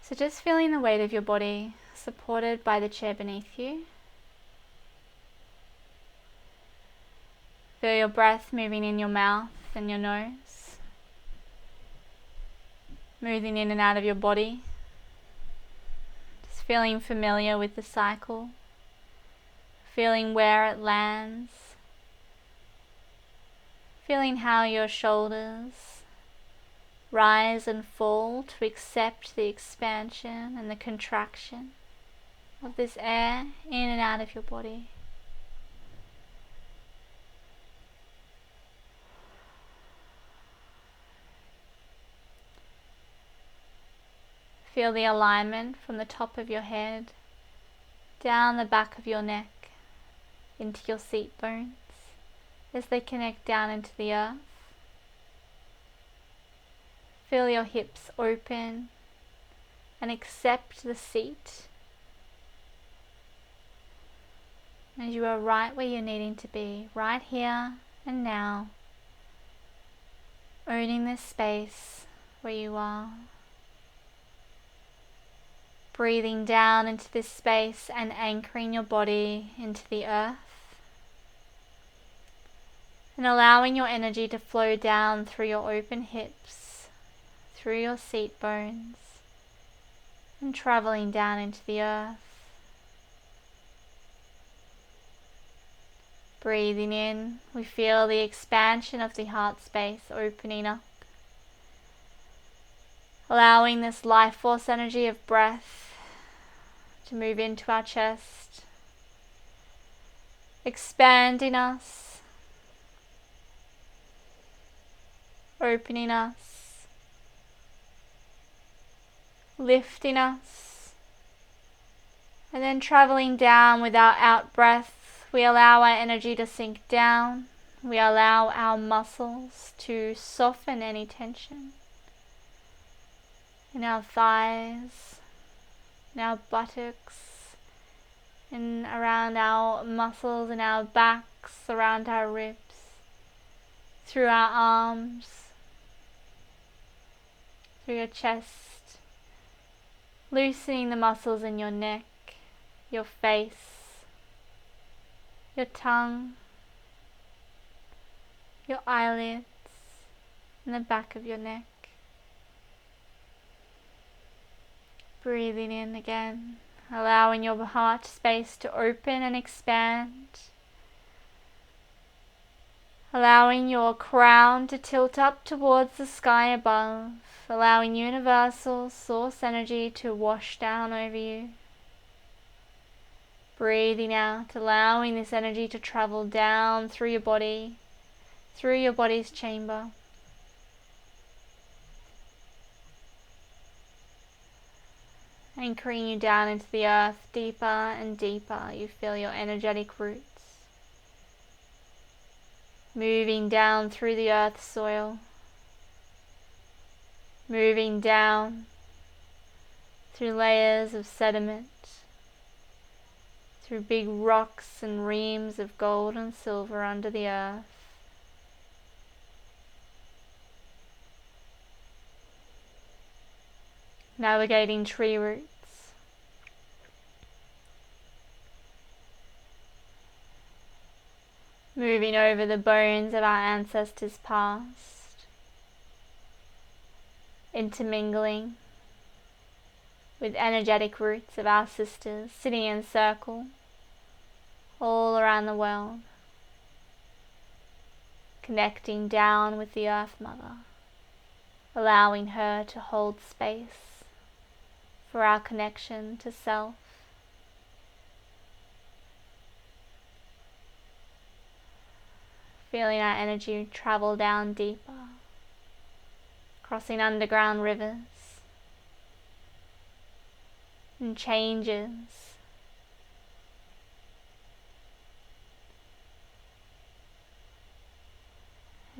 So just feeling the weight of your body supported by the chair beneath you. Feel your breath moving in your mouth and your nose, moving in and out of your body. Just feeling familiar with the cycle, feeling where it lands, feeling how your shoulders rise and fall to accept the expansion and the contraction of this air in and out of your body. Feel the alignment from the top of your head, down the back of your neck, into your seat bones as they connect down into the earth. Feel your hips open and accept the seat as you are right where you're needing to be, right here and now, owning this space where you are. Breathing down into this space and anchoring your body into the earth, and allowing your energy to flow down through your open hips, through your seat bones, and traveling down into the earth. Breathing in, we feel the expansion of the heart space opening up, allowing this life force energy of breath to move into our chest, expanding us, opening us, lifting us, and then traveling down with our out breath. We allow our energy to sink down. We allow our muscles to soften any tension in our thighs, in our buttocks, and around our muscles in our backs, around our ribs, through our arms, through your chest, loosening the muscles in your neck, your face, your tongue, your eyelids, and the back of your neck. Breathing in again, allowing your heart space to open and expand, allowing your crown to tilt up towards the sky above, allowing universal source energy to wash down over you. Breathing out, allowing this energy to travel down through your body, through your body's chamber. Anchoring you down into the earth deeper and deeper. You feel your energetic roots moving down through the earth soil, moving down through layers of sediment, through big rocks and reams of gold and silver under the earth. Navigating tree roots, moving over the bones of our ancestors past, intermingling with energetic roots of our sisters sitting in circle all around the world, connecting down with the Earth Mother, allowing her to hold space for our connection to self. Feeling our energy travel down deeper, crossing underground rivers and changes.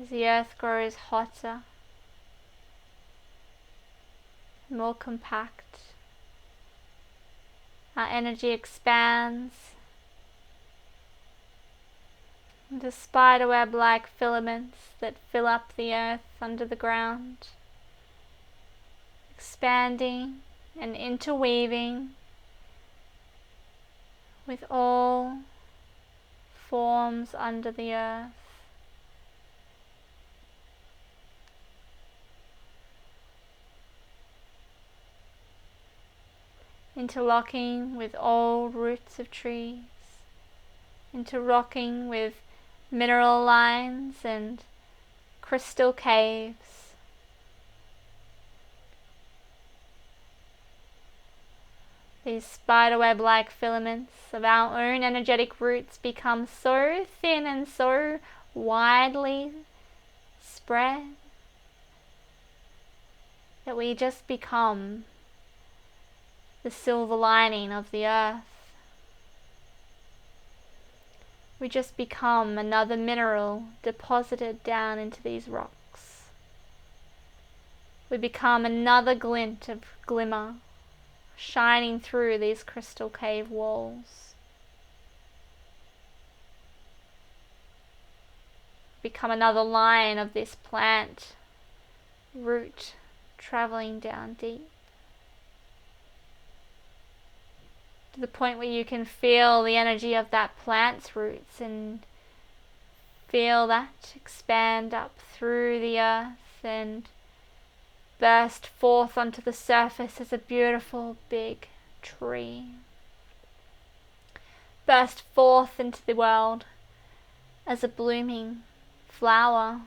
As the earth grows hotter, more compact, our energy expands into spiderweb-like filaments that fill up the earth under the ground, expanding and interweaving with all forms under the earth. Interlocking with old roots of trees, interlocking with mineral lines and crystal caves. These spiderweb-like filaments of our own energetic roots become so thin and so widely spread that we just become the silver lining of the earth. We just become another mineral deposited down into these rocks. We become another glint of glimmer shining through these crystal cave walls. Become another line of this plant root traveling down deep, to the point where you can feel the energy of that plant's roots and feel that expand up through the earth and burst forth onto the surface as a beautiful big tree. Burst forth into the world as a blooming flower.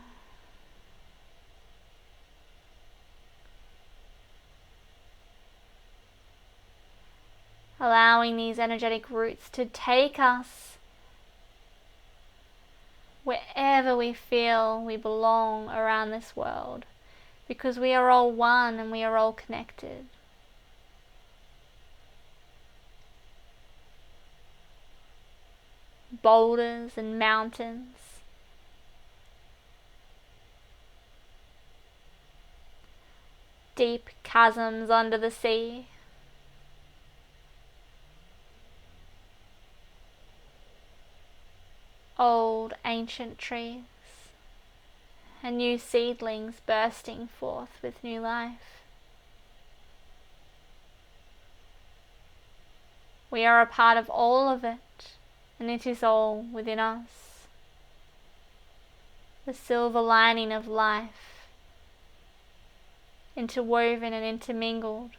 Allowing these energetic roots to take us wherever we feel we belong around this world, because we are all one and we are all connected. Boulders and mountains, deep chasms under the sea, old ancient trees, and new seedlings bursting forth with new life. We are a part of all of it, and it is all within us. The silver lining of life, interwoven and intermingled.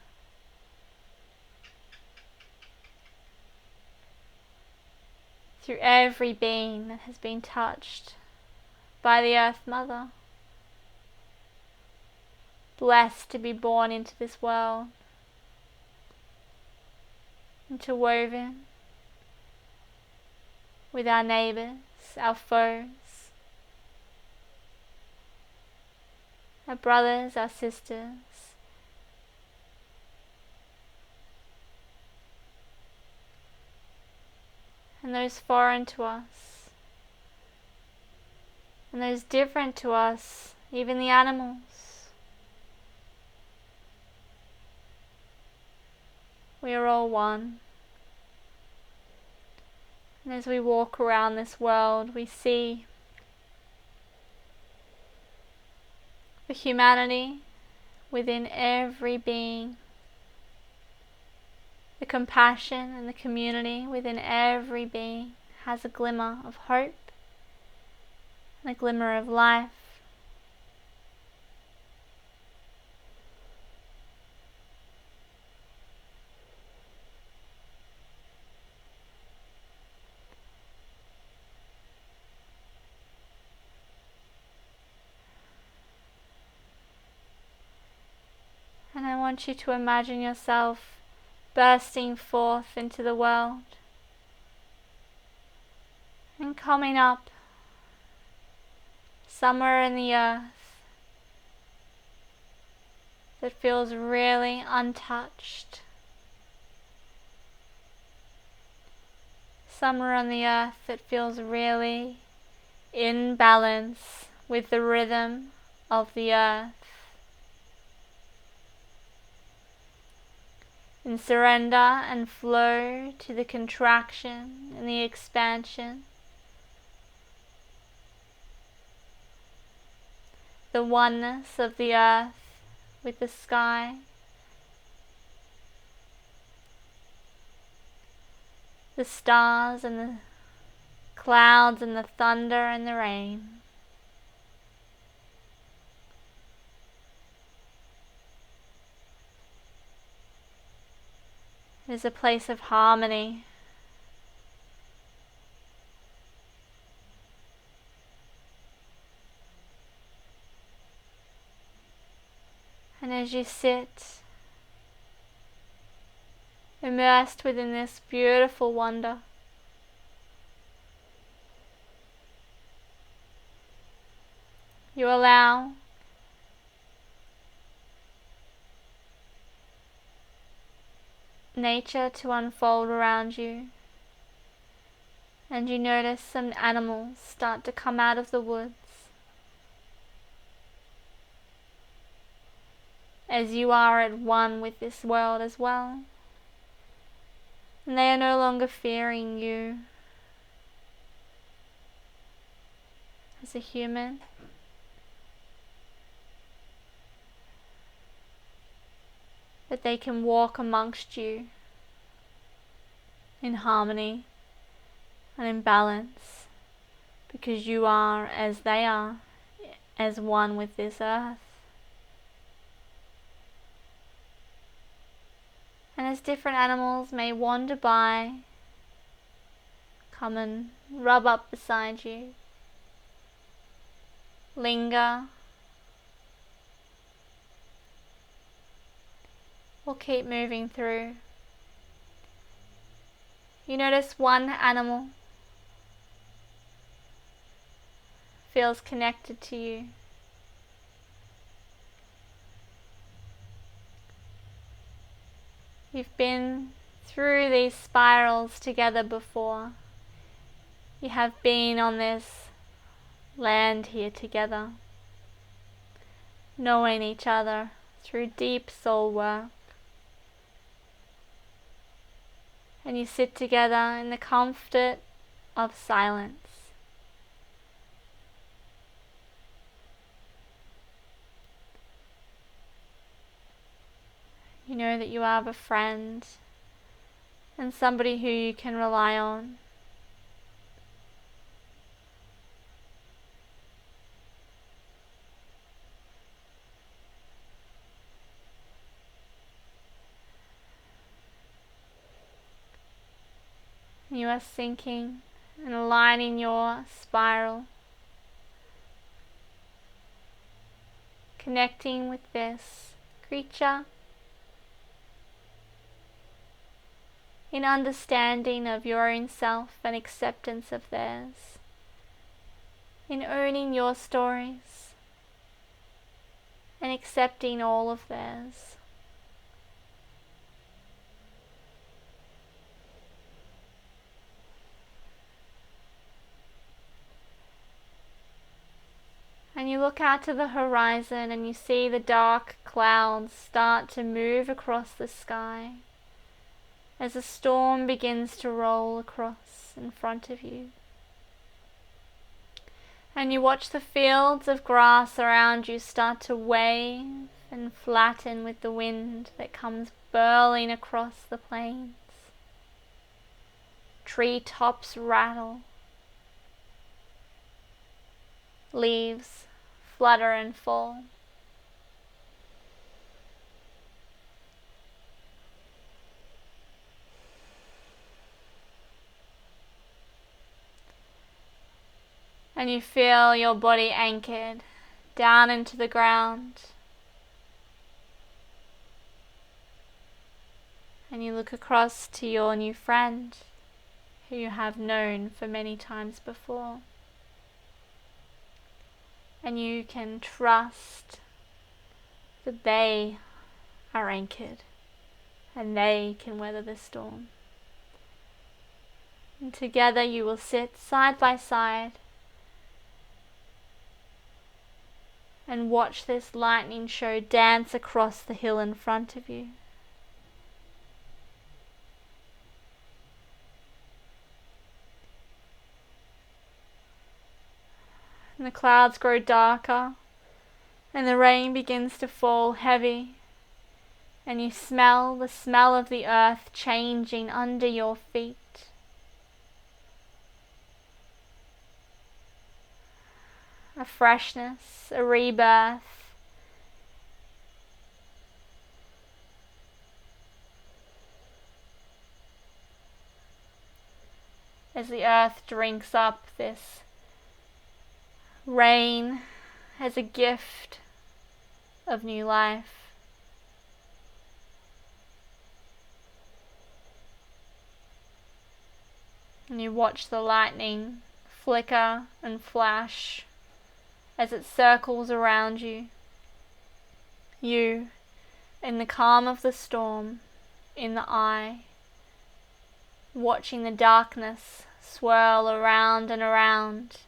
Through every being that has been touched by the Earth Mother, blessed to be born into this world, interwoven with our neighbours, our foes, our brothers, our sisters, and those foreign to us, and those different to us, even the animals. We are all one. And as we walk around this world, we see the humanity within every being, the compassion and the community within every being has a glimmer of hope and a glimmer of life. And I want you to imagine yourself bursting forth into the world and coming up somewhere in the earth that feels really untouched. Somewhere on the earth that feels really in balance with the rhythm of the earth. In surrender and flow to the contraction and the expansion, the oneness of the earth with the sky, the stars and the clouds and the thunder and the rain. It is a place of harmony. And as you sit, immersed within this beautiful wonder, you allow nature to unfold around you, and you notice some animals start to come out of the woods as you are at one with this world as well, and they are no longer fearing you as a human, but they can walk amongst you in harmony and in balance, because you are as they are, as one with this earth. And as different animals may wander by, come and rub up beside you, linger, or keep moving through. You notice one animal feels connected to you. You've been through these spirals together before. You have been on this land here together, knowing each other through deep soul work. And you sit together in the comfort of silence. You know that you have a friend and somebody who you can rely on. You are sinking and aligning your spiral, connecting with this creature in understanding of your own self and acceptance of theirs, in owning your stories and accepting all of theirs. And you look out to the horizon and you see the dark clouds start to move across the sky as a storm begins to roll across in front of you. And you watch the fields of grass around you start to wave and flatten with the wind that comes burling across the plains. Tree tops rattle. Leaves flutter and fall. And you feel your body anchored down into the ground. And you look across to your new friend, who you have known for many times before. And you can trust that they are anchored and they can weather the storm. And together you will sit side by side and watch this lightning show dance across the hill in front of you. And the clouds grow darker and the rain begins to fall heavy, and you smell the smell of the earth changing under your feet a freshness, a rebirth. As the earth drinks up this rain as a gift of new life. And you watch the lightning flicker and flash as it circles around you. You, in the calm of the storm, in the eye, watching the darkness swirl around and around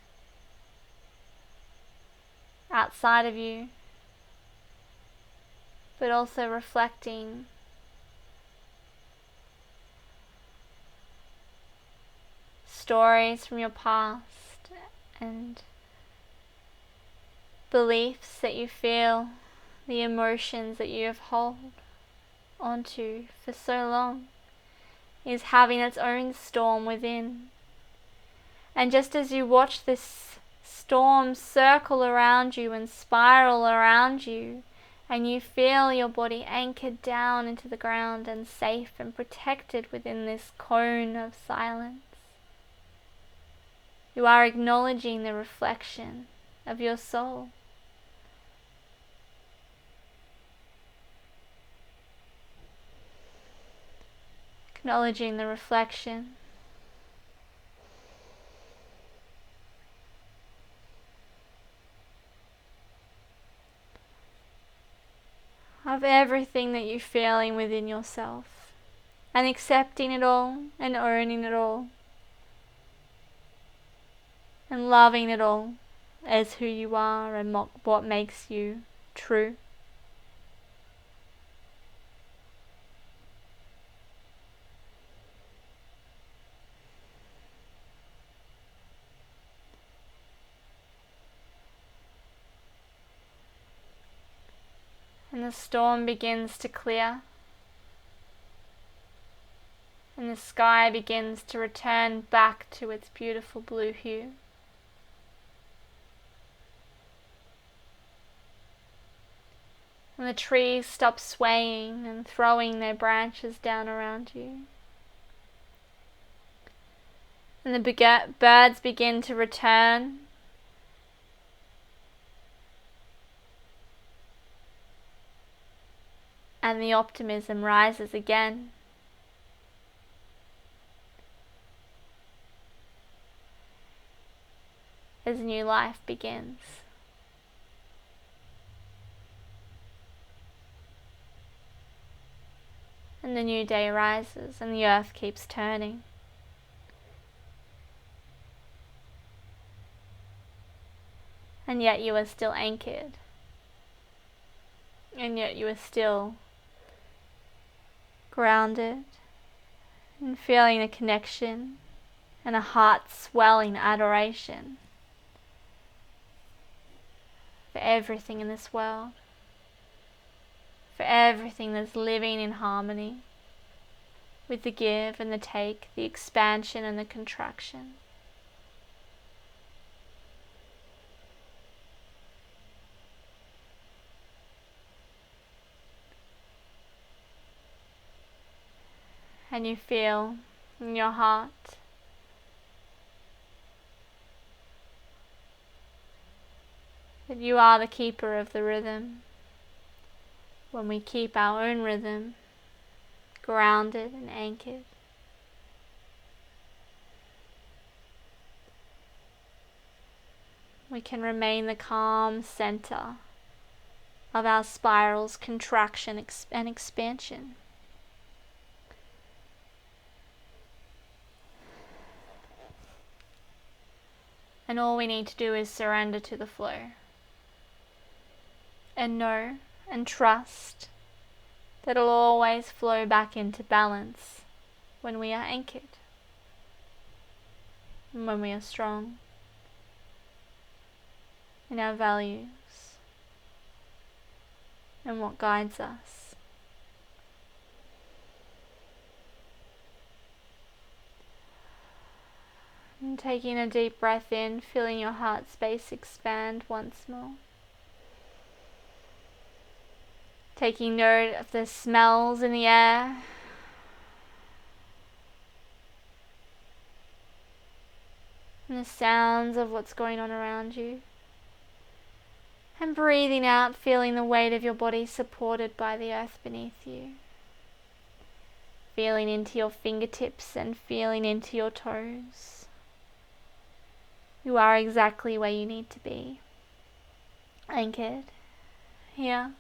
outside of you, but also reflecting stories from your past and beliefs that you feel, the emotions that you have held onto for so long, is having its own storm within. And just as you watch this storm circle around you and spiral around you, and you feel your body anchored down into the ground and safe and protected within this cone of silence, you are acknowledging the reflection of your soul. Acknowledging the reflection of everything that you're feeling within yourself, and accepting it all and owning it all and loving it all as who you are and what makes you true. And the storm begins to clear, and the sky begins to return back to its beautiful blue hue. And the trees stop swaying and throwing their branches down around you. And the birds begin to return. And the optimism rises again. As new life begins. And the new day rises and the earth keeps turning. And yet you are still anchored. And yet you are still grounded and feeling a connection and a heart swelling adoration for everything in this world, for everything that's living in harmony with the give and the take, the expansion and the contraction. And you feel in your heart that you are the keeper of the rhythm. When we keep our own rhythm grounded and anchored, we can remain the calm center of our spiral's contraction and expansion. And all we need to do is surrender to the flow and know and trust that it'll always flow back into balance when we are anchored and when we are strong in our values and what guides us. And taking a deep breath in, feeling your heart space expand once more. Taking note of the smells in the air. And the sounds of what's going on around you. And breathing out, feeling the weight of your body supported by the earth beneath you. Feeling into your fingertips and feeling into your toes. You are exactly where you need to be. Anchored here